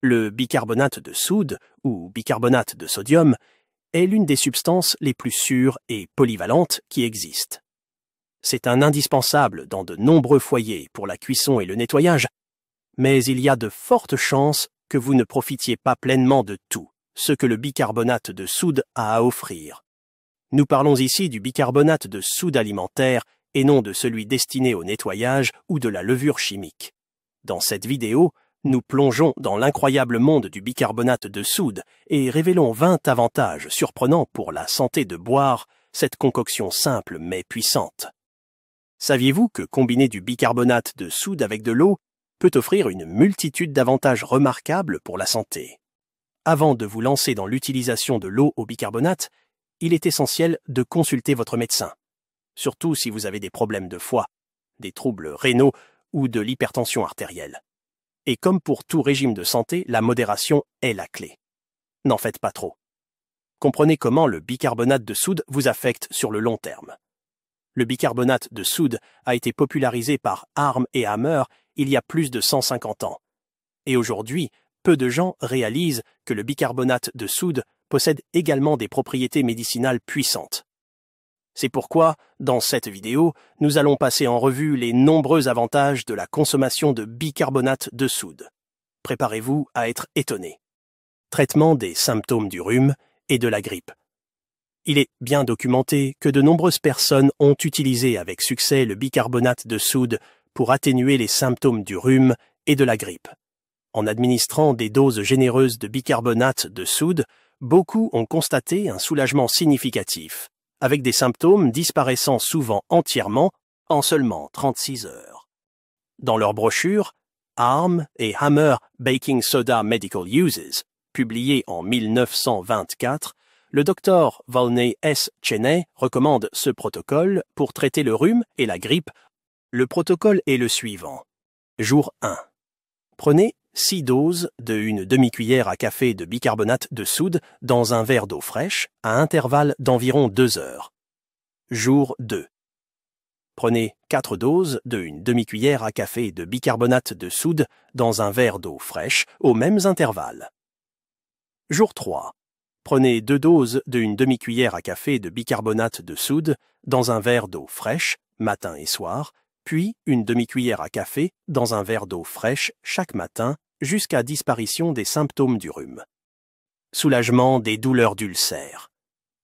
Le bicarbonate de soude, ou bicarbonate de sodium, est l'une des substances les plus sûres et polyvalentes qui existent. C'est un indispensable dans de nombreux foyers pour la cuisson et le nettoyage, mais il y a de fortes chances que vous ne profitiez pas pleinement de tout ce que le bicarbonate de soude a à offrir. Nous parlons ici du bicarbonate de soude alimentaire et non de celui destiné au nettoyage ou de la levure chimique. Dans cette vidéo, nous plongeons dans l'incroyable monde du bicarbonate de soude et révélons 20 avantages surprenants pour la santé de boire cette concoction simple mais puissante. Saviez-vous que combiner du bicarbonate de soude avec de l'eau peut offrir une multitude d'avantages remarquables pour la santé? Avant de vous lancer dans l'utilisation de l'eau au bicarbonate, il est essentiel de consulter votre médecin, surtout si vous avez des problèmes de foie, des troubles rénaux ou de l'hypertension artérielle. Et comme pour tout régime de santé, la modération est la clé. N'en faites pas trop. Comprenez comment le bicarbonate de soude vous affecte sur le long terme. Le bicarbonate de soude a été popularisé par Arm et Hammer il y a plus de 150 ans. Et aujourd'hui, peu de gens réalisent que le bicarbonate de soude possède également des propriétés médicinales puissantes. C'est pourquoi, dans cette vidéo, nous allons passer en revue les nombreux avantages de la consommation de bicarbonate de soude. Préparez-vous à être étonné. Traitement des symptômes du rhume et de la grippe. Il est bien documenté que de nombreuses personnes ont utilisé avec succès le bicarbonate de soude pour atténuer les symptômes du rhume et de la grippe. En administrant des doses généreuses de bicarbonate de soude, beaucoup ont constaté un soulagement significatif, avec des symptômes disparaissant souvent entièrement en seulement 36 heures. Dans leur brochure, Arm et Hammer Baking Soda Medical Uses, publiée en 1924, le Dr Volney S. Cheney recommande ce protocole pour traiter le rhume et la grippe. Le protocole est le suivant. Jour 1. Prenez 6 doses de une demi-cuillère à café de bicarbonate de soude dans un verre d'eau fraîche à intervalle d'environ 2 heures. Jour 2. Prenez 4 doses de une demi-cuillère à café de bicarbonate de soude dans un verre d'eau fraîche aux mêmes intervalles. Jour 3. Prenez 2 doses de une demi-cuillère à café de bicarbonate de soude dans un verre d'eau fraîche, matin et soir, puis une demi-cuillère à café dans un verre d'eau fraîche chaque matin jusqu'à disparition des symptômes du rhume. Soulagement des douleurs d'ulcères.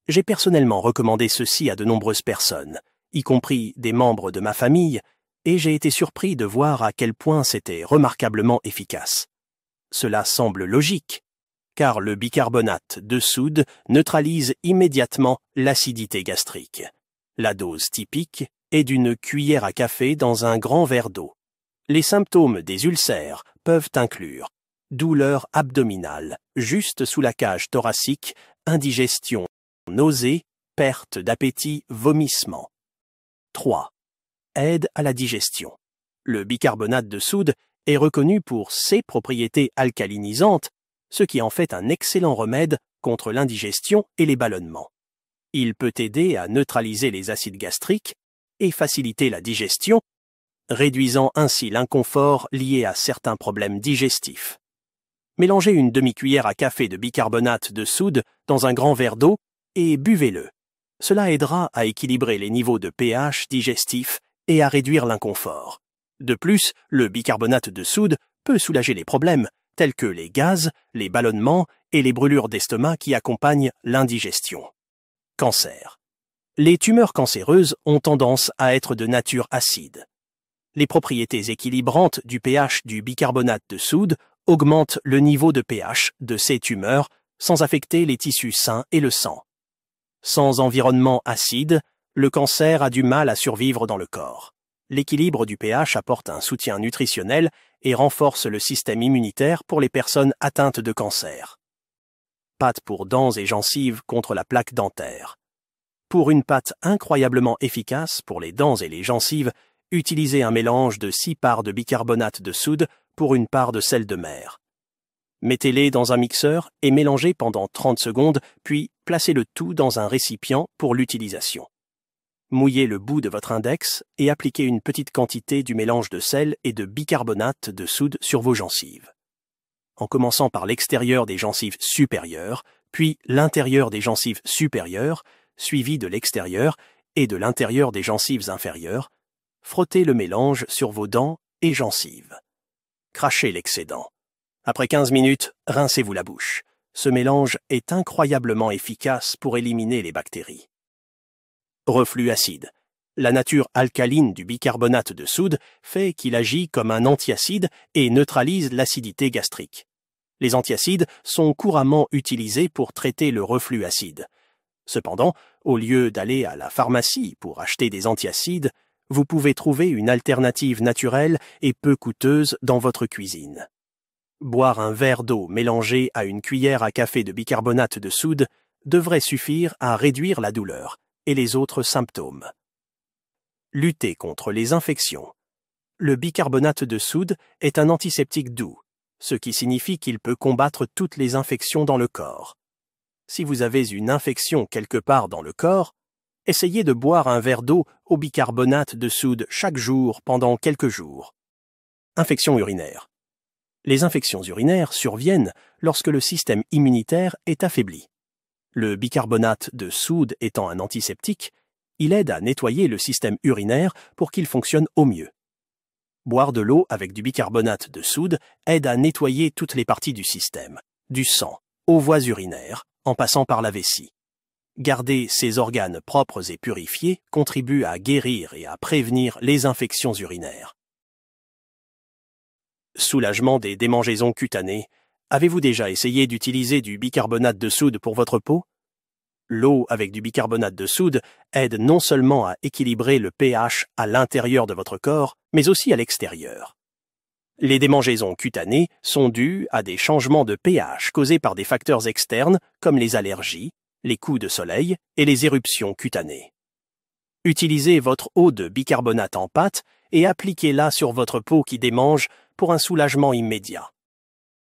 J'ai personnellement recommandé ceci à de nombreuses personnes, y compris des membres de ma famille, et j'ai été surpris de voir à quel point c'était remarquablement efficace. Cela semble logique, car le bicarbonate de soude neutralise immédiatement l'acidité gastrique. La dose typique est d'une cuillère à café dans un grand verre d'eau. Les symptômes des ulcères peuvent inclure douleur abdominale, juste sous la cage thoracique, indigestion, nausées, perte d'appétit, vomissement. 3. Aide à la digestion. Le bicarbonate de soude est reconnu pour ses propriétés alcalinisantes, ce qui en fait un excellent remède contre l'indigestion et les ballonnements. Il peut aider à neutraliser les acides gastriques et faciliter la digestion, réduisant ainsi l'inconfort lié à certains problèmes digestifs. Mélangez une demi-cuillère à café de bicarbonate de soude dans un grand verre d'eau et buvez-le. Cela aidera à équilibrer les niveaux de pH digestif et à réduire l'inconfort. De plus, le bicarbonate de soude peut soulager les problèmes tels que les gaz, les ballonnements et les brûlures d'estomac qui accompagnent l'indigestion. Cancer. Les tumeurs cancéreuses ont tendance à être de nature acide. Les propriétés équilibrantes du pH du bicarbonate de soude augmentent le niveau de pH de ces tumeurs sans affecter les tissus sains et le sang. Sans environnement acide, le cancer a du mal à survivre dans le corps. L'équilibre du pH apporte un soutien nutritionnel et renforce le système immunitaire pour les personnes atteintes de cancer. Pâte pour dents et gencives contre la plaque dentaire. Pour une pâte incroyablement efficace pour les dents et les gencives, utilisez un mélange de 6 parts de bicarbonate de soude pour une part de sel de mer. Mettez-les dans un mixeur et mélangez pendant 30 secondes, puis placez le tout dans un récipient pour l'utilisation. Mouillez le bout de votre index et appliquez une petite quantité du mélange de sel et de bicarbonate de soude sur vos gencives. en commençant par l'extérieur des gencives supérieures, puis l'intérieur des gencives supérieures, suivi de l'extérieur et de l'intérieur des gencives inférieures. Frottez le mélange sur vos dents et gencives. Crachez l'excédent. Après 15 minutes, rincez-vous la bouche. Ce mélange est incroyablement efficace pour éliminer les bactéries. Reflux acide. La nature alcaline du bicarbonate de soude fait qu'il agit comme un antiacide et neutralise l'acidité gastrique. Les antiacides sont couramment utilisés pour traiter le reflux acide. Cependant, au lieu d'aller à la pharmacie pour acheter des antiacides, vous pouvez trouver une alternative naturelle et peu coûteuse dans votre cuisine. Boire un verre d'eau mélangé à une cuillère à café de bicarbonate de soude devrait suffire à réduire la douleur et les autres symptômes. Lutter contre les infections. Le bicarbonate de soude est un antiseptique doux, ce qui signifie qu'il peut combattre toutes les infections dans le corps. Si vous avez une infection quelque part dans le corps, essayez de boire un verre d'eau au bicarbonate de soude chaque jour pendant quelques jours. Infection urinaire. Les infections urinaires surviennent lorsque le système immunitaire est affaibli. Le bicarbonate de soude étant un antiseptique, il aide à nettoyer le système urinaire pour qu'il fonctionne au mieux. Boire de l'eau avec du bicarbonate de soude aide à nettoyer toutes les parties du système, du sang aux voies urinaires, en passant par la vessie. Garder ces organes propres et purifiés contribue à guérir et à prévenir les infections urinaires. Soulagement des démangeaisons cutanées. Avez-vous déjà essayé d'utiliser du bicarbonate de soude pour votre peau? L'eau avec du bicarbonate de soude aide non seulement à équilibrer le pH à l'intérieur de votre corps, mais aussi à l'extérieur. Les démangeaisons cutanées sont dues à des changements de pH causés par des facteurs externes comme les allergies, les coups de soleil et les éruptions cutanées. Utilisez votre eau de bicarbonate en pâte et appliquez-la sur votre peau qui démange pour un soulagement immédiat.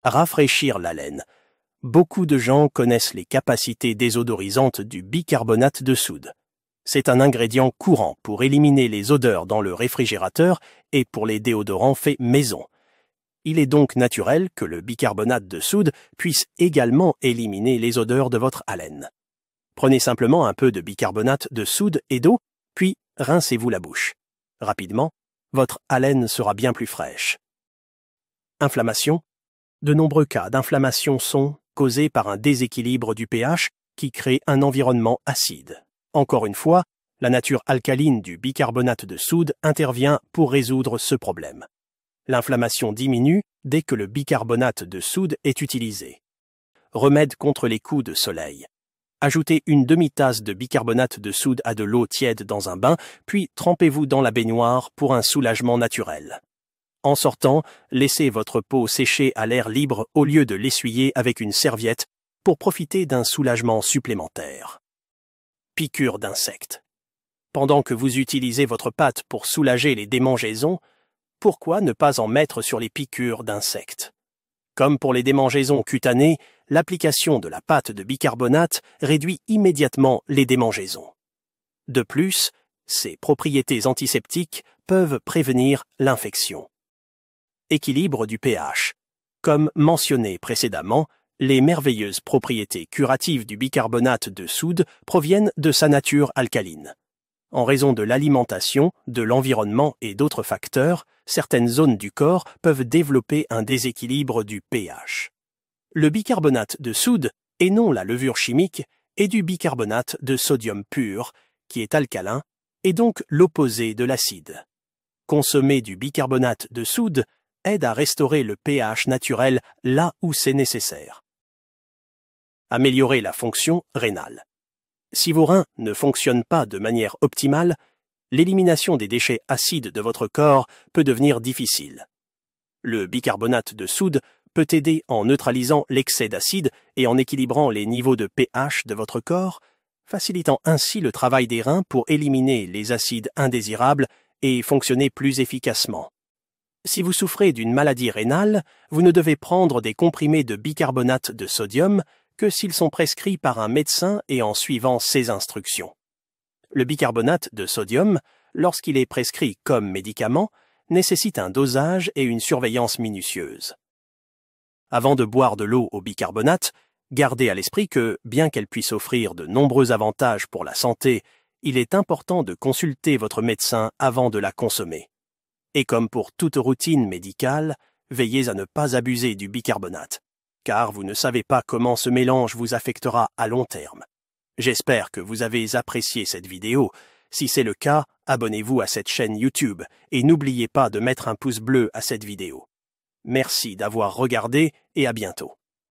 Rafraîchir la laine. Beaucoup de gens connaissent les capacités désodorisantes du bicarbonate de soude. C'est un ingrédient courant pour éliminer les odeurs dans le réfrigérateur et pour les déodorants faits maison. Il est donc naturel que le bicarbonate de soude puisse également éliminer les odeurs de votre haleine. Prenez simplement un peu de bicarbonate de soude et d'eau, puis rincez-vous la bouche. Rapidement, votre haleine sera bien plus fraîche. Inflammation. De nombreux cas d'inflammation sont causés par un déséquilibre du pH qui crée un environnement acide. Encore une fois, la nature alcaline du bicarbonate de soude intervient pour résoudre ce problème. L'inflammation diminue dès que le bicarbonate de soude est utilisé. Remède contre les coups de soleil. Ajoutez une demi-tasse de bicarbonate de soude à de l'eau tiède dans un bain, puis trempez-vous dans la baignoire pour un soulagement naturel. En sortant, laissez votre peau sécher à l'air libre au lieu de l'essuyer avec une serviette pour profiter d'un soulagement supplémentaire. Piqûre d'insectes. Pendant que vous utilisez votre pâte pour soulager les démangeaisons, pourquoi ne pas en mettre sur les piqûres d'insectes? Comme pour les démangeaisons cutanées, l'application de la pâte de bicarbonate réduit immédiatement les démangeaisons. De plus, ses propriétés antiseptiques peuvent prévenir l'infection. Équilibre du pH. Comme mentionné précédemment, les merveilleuses propriétés curatives du bicarbonate de soude proviennent de sa nature alcaline. En raison de l'alimentation, de l'environnement et d'autres facteurs, certaines zones du corps peuvent développer un déséquilibre du pH. Le bicarbonate de soude, et non la levure chimique, est du bicarbonate de sodium pur, qui est alcalin, et donc l'opposé de l'acide. Consommer du bicarbonate de soude aide à restaurer le pH naturel là où c'est nécessaire. Améliorer la fonction rénale. Si vos reins ne fonctionnent pas de manière optimale, l'élimination des déchets acides de votre corps peut devenir difficile. Le bicarbonate de soude peut aider en neutralisant l'excès d'acide et en équilibrant les niveaux de pH de votre corps, facilitant ainsi le travail des reins pour éliminer les acides indésirables et fonctionner plus efficacement. Si vous souffrez d'une maladie rénale, vous ne devez prendre des comprimés de bicarbonate de sodium que s'ils sont prescrits par un médecin et en suivant ses instructions. Le bicarbonate de sodium, lorsqu'il est prescrit comme médicament, nécessite un dosage et une surveillance minutieuse. Avant de boire de l'eau au bicarbonate, gardez à l'esprit que, bien qu'elle puisse offrir de nombreux avantages pour la santé, il est important de consulter votre médecin avant de la consommer. Et comme pour toute routine médicale, veillez à ne pas abuser du bicarbonate, car vous ne savez pas comment ce mélange vous affectera à long terme. J'espère que vous avez apprécié cette vidéo. Si c'est le cas, abonnez-vous à cette chaîne YouTube et n'oubliez pas de mettre un pouce bleu à cette vidéo. Merci d'avoir regardé et à bientôt.